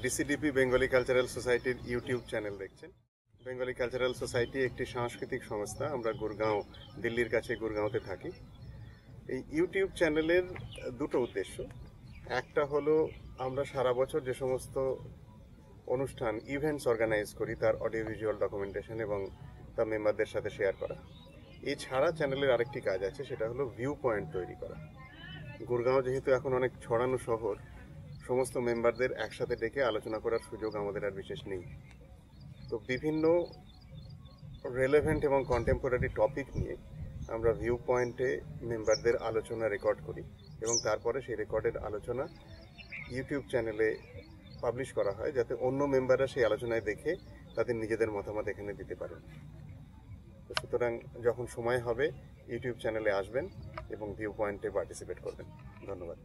ডিসিডিপি Bengali cultural সোসাইটির YouTube channel দেখছেন। Bengali cultural society একটি সাংস্কৃতিক সংস্থা। আমরা গুরগাঁও, দিল্লির কাছে গুরগাঁওতে থাকি। এই ইউটিউব চ্যানেলের দুটো উদ্দেশ্য। একটা হলো আমরা সারা বছর যে সমস্ত অনুষ্ঠান, ইভেন্টস অর্গানাইজ করি তার অডিও ভিজুয়াল ডকুমেন্টেশন এবং তা মেম্বারদের সাথে শেয়ার করা। এছাড়া চ্যানেলের আরেকটি কাজ আছে, সেটা হলো ভিউ পয়েন্ট তৈরি করা। গুরগাঁও যেহেতু এখন অনেক ছড়ানো শহর, সমস্ত মেম্বারদের একসাথে ডেকে আলোচনা করার সুযোগ আমাদের আর বিশেষ নেই। তো বিভিন্ন রেলেভেন্ট এবং কন্টেম্পোরারি টপিক নিয়ে আমরা ভিউ পয়েন্টে মেম্বারদের আলোচনা রেকর্ড করি এবং তারপরে সেই রেকর্ডের আলোচনা ইউটিউব চ্যানেলে পাবলিশ করা হয়, যাতে অন্য মেম্বাররা সেই আলোচনায় দেখে তাদের নিজেদের মতামত এখানে দিতে পারেন। তো সুতরাং যখন সময় হবে ইউটিউব চ্যানেলে আসবেন এবং ভিউ পয়েন্টে পার্টিসিপেট করবেন। ধন্যবাদ।